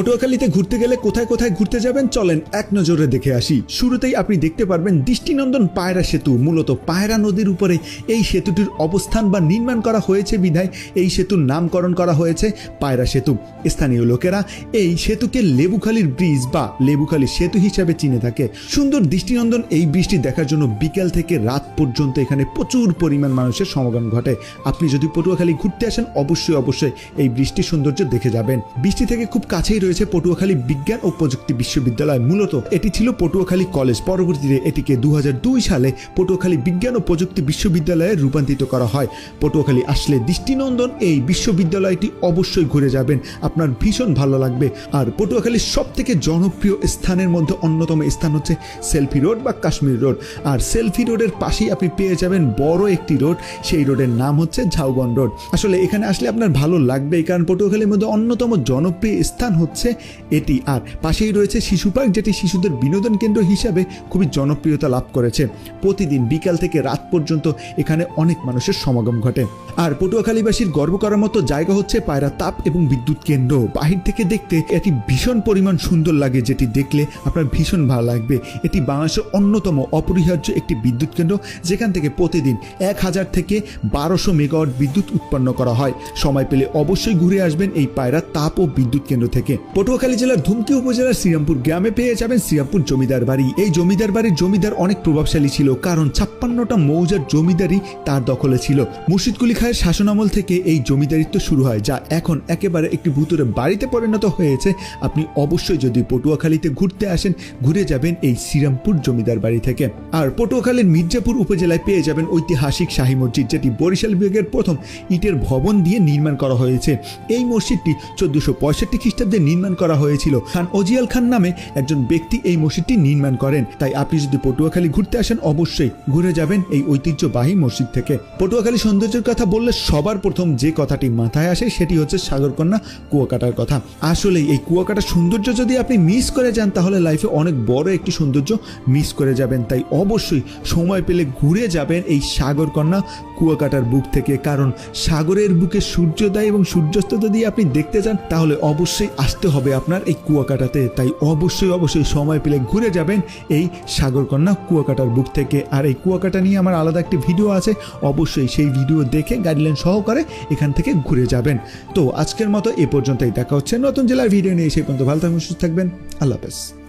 পটুয়াখালীতে ঘুরতে গেলে কোথায় কোথায় ঘুরতে যাবেন চলেন এক নজরে দেখে আসি। শুরুতেই আপনি দেখতে পারবেন দৃষ্টিনন্দন পায়রা সেতু। মূলত পায়রা নদীর উপরে এই সেতুটির অবস্থান বা নির্মাণ করা হয়েছে বিধায় এই সেতুর নামকরণ করা হয়েছে পায়রা সেতু। স্থানীয় লোকেরা এই সেতুকে লেবুখালীর ব্রিজ বা লেবুখালী সেতু হিসাবে চিনে থাকে। সুন্দর দৃষ্টিনন্দন এই ব্রিজটি দেখার জন্য বিকেল থেকে রাত পর্যন্ত এখানে প্রচুর পরিমাণ মানুষের সমাগম ঘটে। আপনি যদি পটুয়াখালী ঘুরতে আসেন অবশ্যই এই ব্রিজটির সৌন্দর্য দেখে যাবেন। ব্রিজটি থেকে খুব কাছেই রয়েছে পটুয়াখালী বিজ্ঞান ও প্রযুক্তি বিশ্ববিদ্যালয়। মূলত এটি ছিল পটুয়াখালী কলেজ, পরবর্তীতে এটিকে 2002 সালে পটুয়াখালী বিজ্ঞান ও প্রযুক্তি বিশ্ববিদ্যালয়ে রূপান্তরিত করা হয়। পটুয়াখালী আসলে দৃষ্টিনন্দন এই বিশ্ববিদ্যালয়টি অবশ্যই ঘুরে যাবেন, আপনার ভীষণ ভালো লাগবে। আর পটুয়াখালীর সব থেকে জনপ্রিয় স্থানের মধ্যে অন্যতম স্থান হচ্ছে সেলফি রোড বা কাশ্মীর রোড। আর সেলফি রোডের পাশেই আপনি পেয়ে যাবেন বড় একটি রোড, সেই রোডের নাম হচ্ছে ঝাউবন রোড। আসলে এখানে আসলে আপনার ভালো লাগবেই, কারণ পটুয়াখালীর মধ্যে অন্যতম জনপ্রিয় স্থান হচ্ছে এটি। আর পাশেই রয়েছে শিশু পার্ক, যেটি শিশুদের বিনোদন কেন্দ্র হিসাবে খুবই জনপ্রিয়তা লাভ করেছে। প্রতিদিন বিকাল থেকে রাত পর্যন্ত এখানে অনেক মানুষের সমাগম ঘটে। আর পটুয়াখালীবাসীর গর্ব করার মতো জায়গা হচ্ছে পায়রা তাপ এবং বিদ্যুৎ কেন্দ্র। বাহির থেকে দেখতে এটি ভীষণ পরিমাণ সুন্দর লাগে, যেটি দেখলে আপনার ভীষণ ভালো লাগবে। এটি বাংলাদেশের অন্যতম অপরিহার্য একটি বিদ্যুৎ কেন্দ্র, যেখান থেকে প্রতিদিন 1000 থেকে 1200 মেগাওয়াট বিদ্যুৎ উৎপন্ন করা হয়। সময় পেলে অবশ্যই ঘুরে আসবেন এই পায়রা তাপ ও বিদ্যুৎ কেন্দ্র থেকে। পটুয়াখালী জেলার ধুমকি উপজেলার শ্রীরামপুর গ্রামে পেয়ে যাবেন শ্রীরামপুর জমিদার বাড়ি। এই জমিদার বাড়ির জমিদার অনেক প্রভাবশালী ছিল, কারণ 56টা মৌজার জমিদারি তার দখলে ছিল। মুর্শিদ কুলি খায়ের শাসনামল থেকে এই জমিদারিত্ব শুরু হয়, যা এখন একেবারে একটি ভূতুরে বাড়িতে পরিণত হয়েছে। আপনি অবশ্যই যদি পটুয়াখালীতে ঘুরতে আসেন ঘুরে যাবেন এই শ্রীরামপুর জমিদার বাড়ি থেকে। আর পটুয়াখালীর মির্জাপুর উপজেলায় পেয়ে যাবেন ঐতিহাসিক শাহী মসজিদ, যেটি বরিশাল বিভাগের প্রথম ইটের ভবন দিয়ে নির্মাণ করা হয়েছে। এই মসজিদটি 1465 খ্রিস্টাব্দে নির্মাণ করা হয়েছিল। খান ওজিয়াল খান নামে একজন ব্যক্তি এই মসজিদটি নির্মাণ করেন। তাই আপনি যদি পটুয়াখালী ঘুরতে আসেন অবশ্যই ঘুরে যাবেন এই ঐতিহ্যবাহী মসজিদ থেকে। পটুয়াখালী সৌন্দর্যের কথা বললে সবার প্রথম যে কথাটি মাথায় আসে সেটি হচ্ছে সাগরকন্যা কুয়াকাটার কথা। আসলে এই কুয়াকাটার সৌন্দর্য যদি আপনি মিস করে যান তাহলে লাইফে অনেক বড় একটি সৌন্দর্য মিস করে যাবেন। তাই অবশ্যই সময় পেলে ঘুরে যাবেন এই সাগরকন্যা কুয়াকাটার বুক থেকে, কারণ সাগরের বুকে সূর্যোদয় এবং সূর্যাস্ত যদি আপনি দেখতে চান তাহলে অবশ্যই আসতে হবে আপনার এই কুয়াকাটাতে। তাই অবশ্যই সময় পেলে ঘুরে যাবেন এই সাগরকন্যা কুয়াকাটার বুক থেকে। আর এই কুয়াকাটা নিয়ে আমার আলাদা একটি ভিডিও আছে, অবশ্যই সেই ভিডিও দেখে গাইডলাইন সহকারে এখান থেকে ঘুরে যাবেন। তো আজকের মতো এ পর্যন্তই, দেখা হচ্ছে নতুন জেলার ভিডিও নিয়ে। সেই পর্যন্ত ভালো থাকবেন, সুস্থ থাকবেন, আল্লাহ হাফেজ।